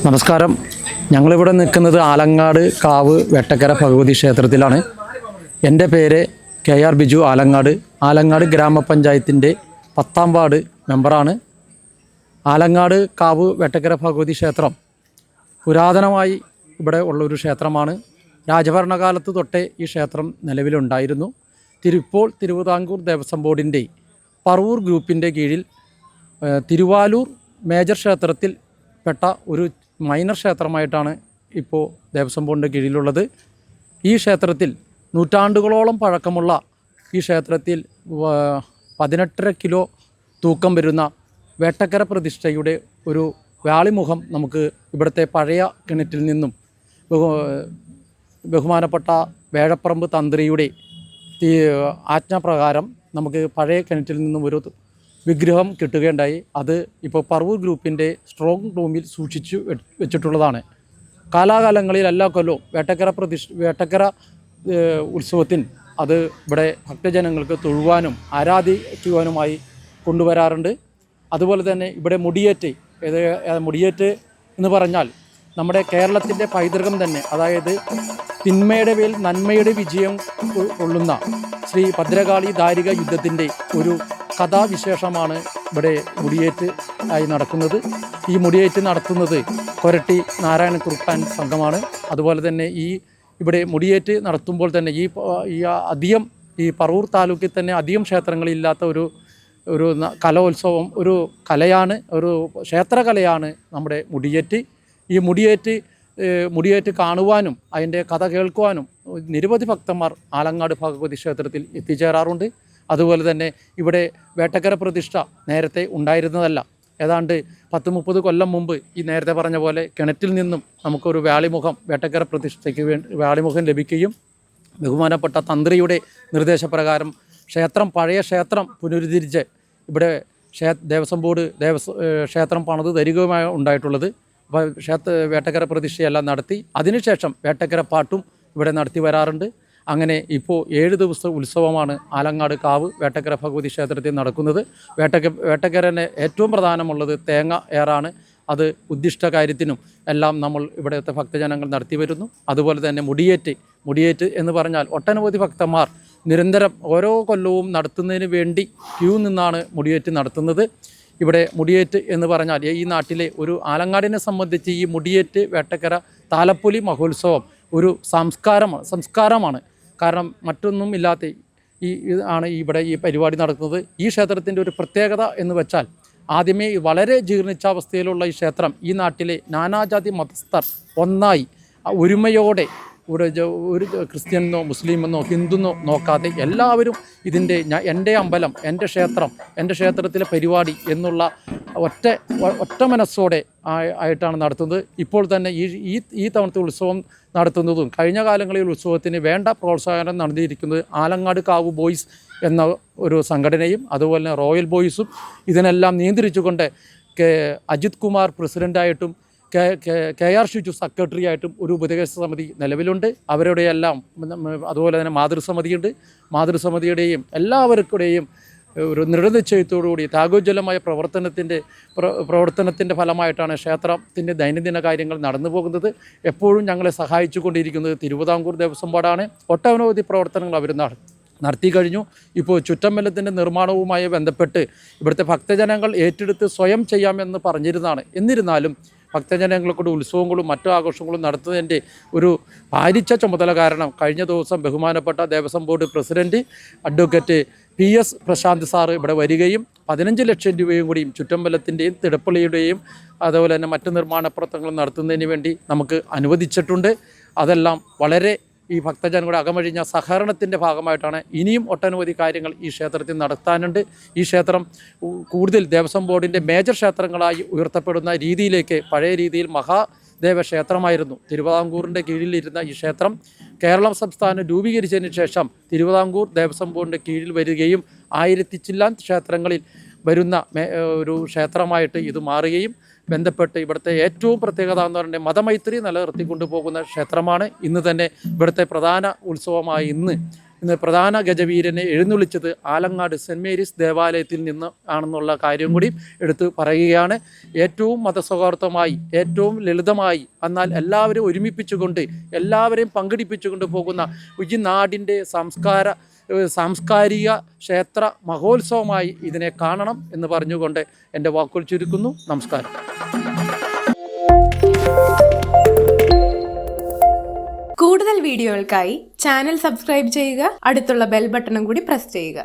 നമസ്കാരം. ഞങ്ങളിവിടെ നിൽക്കുന്നത് ആലങ്ങാട് കാവ് വെട്ടക്കര ഭഗവതി ക്ഷേത്രത്തിലാണ്. എൻ്റെ പേര് KR ബിജു. ആലങ്ങാട് ഗ്രാമപഞ്ചായത്തിൻ്റെ 10ാം വാർഡ് മെമ്പറാണ്. ആലങ്ങാട് കാവ് വെട്ടക്കര ഭഗവതി ക്ഷേത്രം പുരാതനമായി ഇവിടെ ഉള്ളൊരു ക്ഷേത്രമാണ്. രാജഭരണകാലത്ത് തൊട്ടേ ഈ ക്ഷേത്രം നിലവിലുണ്ടായിരുന്നു. ഇപ്പോൾ തിരുവിതാംകൂർ ദേവസ്വം ബോർഡിൻ്റെ പറവൂർ ഗ്രൂപ്പിൻ്റെ കീഴിൽ തിരുവാലൂർ മേജർ ക്ഷേത്രത്തിൽ പെട്ട ഒരു മൈനർ ക്ഷേത്രമായിട്ടാണ് ഇപ്പോൾ ദേവസ്വം ബോർഡിൻ്റെ കീഴിലുള്ളത്. ഈ ക്ഷേത്രത്തിൽ നൂറ്റാണ്ടുകളോളം പഴക്കമുള്ള ഈ ക്ഷേത്രത്തിൽ 18.5 കിലോ തൂക്കം വരുന്ന വേട്ടക്കര പ്രതിഷ്ഠയുടെ ഒരു വ്യാളിമുഖം നമുക്ക് ഇവിടുത്തെ പഴയ കിണറ്റിൽ നിന്നും ബഹുമാനപ്പെട്ട വേഴപ്പറമ്പ് തന്ത്രിയുടെ ആജ്ഞാപ്രകാരം നമുക്ക് പഴയ കിണറ്റിൽ നിന്നും ഒരു വിഗ്രഹം കിട്ടുകയുണ്ടായി. അത് ഇപ്പോൾ പറവൂർ ഗ്രൂപ്പിൻ്റെ സ്ട്രോങ് റൂമിൽ സൂക്ഷിച്ചു വെച്ചിട്ടുള്ളതാണ്. കാലാകാലങ്ങളിൽ എല്ലാ കൊല്ലവും വേട്ടക്കര ഉത്സവത്തിന് അത് ഇവിടെ ഭക്തജനങ്ങൾക്ക് തൊഴുവാനും ആരാധിക്കുവാനുമായി കൊണ്ടുവരാറുണ്ട്. അതുപോലെ തന്നെ ഇവിടെ മുടിയേറ്റ് എന്ന് പറഞ്ഞാൽ നമ്മുടെ കേരളത്തിൻ്റെ പൈതൃകം തന്നെ, അതായത് തിന്മയുടെ മേൽ നന്മയുടെ വിജയം കൊള്ളുന്ന ശ്രീ ഭദ്രകാളി ദാരിക യുദ്ധത്തിൻ്റെ ഒരു കഥാവിശേഷമാണ് ഇവിടെ മുടിയേറ്റ് ആയി നടക്കുന്നത്. ഈ മുടിയേറ്റ് നടത്തുന്നത് കൊരട്ടി നാരായണക്കുറുപ്പാൻ സംഘമാണ്. അതുപോലെ തന്നെ ഇവിടെ മുടിയേറ്റ് നടത്തുമ്പോൾ തന്നെ ഈ പറവൂർ താലൂക്കിൽ തന്നെ അധികം ക്ഷേത്രങ്ങളില്ലാത്ത ഒരു കലോത്സവം, ഒരു കലയാണ്, ഒരു ക്ഷേത്രകലയാണ് നമ്മുടെ മുടിയേറ്റ്. ഈ മുടിയേറ്റ് കാണുവാനും അതിൻ്റെ കഥ കേൾക്കുവാനും നിരവധി ഭക്തന്മാർ ആലങ്ങാട് ഭഗവതി ക്ഷേത്രത്തിൽ എത്തിച്ചേരാറുണ്ട്. അതുപോലെ തന്നെ ഇവിടെ വേട്ടക്കര പ്രതിഷ്ഠ നേരത്തെ ഉണ്ടായിരുന്നതല്ല. ഏതാണ്ട് 10-30 കൊല്ലം മുമ്പ് ഈ നേരത്തെ പറഞ്ഞ പോലെ കിണറ്റിൽ നിന്നും നമുക്കൊരു വേട്ടക്കര പ്രതിഷ്ഠയ്ക്ക് വ്യാളിമുഖം ലഭിക്കുകയും ബഹുമാനപ്പെട്ട തന്ത്രിയുടെ നിർദ്ദേശപ്രകാരം പഴയ ക്ഷേത്രം പുനരുദ്ധരിച്ച് ഇവിടെ ദേവസ്വം ബോർഡ് ക്ഷേത്രം പണിത് തരികയുമായി ഉണ്ടായിട്ടുള്ളത്. അപ്പോൾ വേട്ടക്കര പ്രതിഷ്ഠയെല്ലാം നടത്തി അതിനുശേഷം വേട്ടക്കര പാട്ടും ഇവിടെ നടത്തി വരാറുണ്ട്. അങ്ങനെ ഇപ്പോൾ 7 ദിവസത്തെ ഉത്സവമാണ് ആലങ്ങാട് കാവ് വേട്ടക്കര ഭഗവതി ക്ഷേത്രത്തിൽ നടക്കുന്നത്. വേട്ടക്കരന് ഏറ്റവും പ്രധാനമുള്ളത് തേങ്ങ ഏറാണ്. അത് ഉദ്ദിഷ്ട കാര്യത്തിനും എല്ലാം നമ്മൾ ഇവിടുത്തെ ഭക്തജനങ്ങൾ നടത്തി വരുന്നു. അതുപോലെ തന്നെ മുടിയേറ്റ് എന്ന് പറഞ്ഞാൽ ഒട്ടനവധി ഭക്തന്മാർ നിരന്തരം ഓരോ കൊല്ലവും നടത്തുന്നതിന് വേണ്ടി ക്യൂ നിന്നാണ് മുടിയേറ്റ് നടത്തുന്നത്. ഇവിടെ മുടിയേറ്റ് എന്ന് പറഞ്ഞാൽ ഈ നാട്ടിലെ ഒരു ആലങ്ങാടിനെ സംബന്ധിച്ച് ഈ മുടിയേറ്റ് വേട്ടക്കര താലപ്പൊലി മഹോത്സവം ഒരു സംസ്കാരമാണ്. കാരണം മറ്റൊന്നും ഇല്ലാത്ത ആണ് ഇവിടെ ഈ പരിപാടി നടക്കുന്നത്. ഈ ക്ഷേത്രത്തിൻ്റെ ഒരു പ്രത്യേകത എന്ന് വെച്ചാൽ ആദ്യമേ വളരെ ജീർണിച്ചാവസ്ഥയിലുള്ള ഈ ക്ഷേത്രം ഈ നാട്ടിലെ നാനാജാതി മതസ്ഥർ ഒന്നായി ഒരുമയോടെ ഒരു ക്രിസ്ത്യനെന്നോ മുസ്ലിമെന്നോ ഹിന്ദുവെന്നോ നോക്കാതെ എല്ലാവരും എൻ്റെ അമ്പലം, എൻ്റെ ക്ഷേത്രത്തിലെ പരിപാടി എന്നുള്ള ഒറ്റ മനസ്സോടെ ആയിട്ടാണ് നടത്തുന്നത്. ഇപ്പോൾ തന്നെ ഈ തവണത്തെ ഉത്സവം നടത്തുന്നതും കഴിഞ്ഞ കാലങ്ങളിൽ ഉത്സവത്തിന് വേണ്ട പ്രോത്സാഹനം നടത്തിയിരിക്കുന്നത് ആലങ്ങാട് കാവ് ബോയ്സ് എന്ന ഒരു സംഘടനയും അതുപോലെ തന്നെ റോയൽ ബോയ്സും ഇതിനെല്ലാം നിയന്ത്രിച്ചുകൊണ്ട് അജിത് കുമാർ പ്രസിഡൻ്റായിട്ടും KR ഷിജു സെക്രട്ടറി ആയിട്ടും ഒരു ഉപദേശ സമിതി നിലവിലുണ്ട്. അവരുടെയെല്ലാം അതുപോലെ തന്നെ മാതൃസമിതിയുടെയും എല്ലാവർക്കുടെയും ഒരു ദൃഢനിശ്ചയത്തോടുകൂടി ത്യാഗോജ്വലമായ പ്രവർത്തനത്തിൻ്റെ ഫലമായിട്ടാണ് ക്ഷേത്രത്തിൻ്റെ ദൈനംദിന കാര്യങ്ങൾ നടന്നു പോകുന്നത്. എപ്പോഴും ഞങ്ങളെ സഹായിച്ചു കൊണ്ടിരിക്കുന്നത് തിരുവിതാംകൂർ ദേവസ്വം ബോർഡാണ്. ഒട്ടനവധി പ്രവർത്തനങ്ങൾ അവർ നടത്തി കഴിഞ്ഞു. ഇപ്പോൾ ചുറ്റമ്പലത്തിൻ്റെ നിർമ്മാണവുമായി ബന്ധപ്പെട്ട് ഇവിടുത്തെ ഭക്തജനങ്ങൾ ഏറ്റെടുത്ത് സ്വയം ചെയ്യാമെന്ന് പറഞ്ഞിരുന്നതാണ്. എന്നിരുന്നാലും ഭക്തജനങ്ങൾക്കൂടെ ഉത്സവങ്ങളും മറ്റു ആഘോഷങ്ങളും നടത്തുന്നതിൻ്റെ ഒരു ഭാരിച്ച ചുമതല കാരണം കഴിഞ്ഞ ദിവസം ബഹുമാനപ്പെട്ട Devaswom board president advocate PS Prashanth sir ഇവിടെ വരികയും 15 ലക്ഷം രൂപയും കൂടിയും ചുറ്റമ്പലത്തിൻ്റെയും തിടപ്പള്ളിയുടെയും അതുപോലെ തന്നെ മറ്റ് നിർമ്മാണ പ്രവർത്തനങ്ങൾ നടത്തുന്നതിന് വേണ്ടി നമുക്ക് അനുവദിച്ചിട്ടുണ്ട്. അതെല്ലാം വളരെ ഈ ഭക്തജനങ്ങളുടെ അകമഴിഞ്ഞ സഹകരണത്തിൻ്റെ ഭാഗമായിട്ടാണ്. ഇനിയും ഒട്ടനവധി കാര്യങ്ങൾ ഈ ക്ഷേത്രത്തിൽ നടത്താനുണ്ട്. ഈ ക്ഷേത്രം കൂടുതൽ ദേവസ്വം ബോർഡിൻ്റെ മേജർ ക്ഷേത്രങ്ങളായി ഉയർത്തപ്പെടുന്ന രീതിയിലേക്ക് പഴയ രീതിയിൽ മഹാദേവ ക്ഷേത്രമായിരുന്നു. തിരുവിതാംകൂറിൻ്റെ കീഴിലിരുന്ന ഈ ക്ഷേത്രം കേരളം സംസ്ഥാനം രൂപീകരിച്ചതിന് ശേഷം തിരുവിതാംകൂർ ദേവസ്വം ബോർഡിൻ്റെ കീഴിൽ വരികയും 1000 ചില്ലാൻ ക്ഷേത്രങ്ങളിൽ വരുന്ന ഒരു ക്ഷേത്രമായിട്ട് ഇത് മാറുകയും ബന്ധപ്പെട്ട് ഇവിടുത്തെ ഏറ്റവും പ്രത്യേകത എന്ന് പറഞ്ഞാൽ മതമൈത്രി നിലനിർത്തിക്കൊണ്ടു പോകുന്ന ക്ഷേത്രമാണ്. ഇന്ന് തന്നെ ഇവിടുത്തെ പ്രധാന ഉത്സവമായ ഇന്ന് ഇന്ന് പ്രധാന ഗജവീരനെ എഴുന്നള്ളിച്ചത് ആലങ്ങാട് സെൻറ്റ് മേരീസ് ദേവാലയത്തിൽ നിന്ന് ആണെന്നുള്ള കാര്യം കൂടി എടുത്തു പറയുകയാണ്. ഏറ്റവും മതസൗഹാർദ്ദമായി, ഏറ്റവും ലളിതമായി, എന്നാൽ എല്ലാവരും ഒരുമിപ്പിച്ചുകൊണ്ട് എല്ലാവരെയും പങ്കെടുപ്പിച്ചുകൊണ്ട് പോകുന്ന ഈ നാടിൻ്റെ സാംസ്കാരിക ക്ഷേത്ര മഹോത്സവമായി ഇതിനെ കാണണം എന്ന് പറഞ്ഞുകൊണ്ട് എൻ്റെ വാക്കുകൾ ചുരുക്കുന്നു. നമസ്കാരം. കൂടുതൽ വീഡിയോകൾക്കായി ചാനൽ സബ്സ്ക്രൈബ് ചെയ്യുക, അടുത്തുള്ള ബെൽ ബട്ടണും കൂടി പ്രസ് ചെയ്യുക.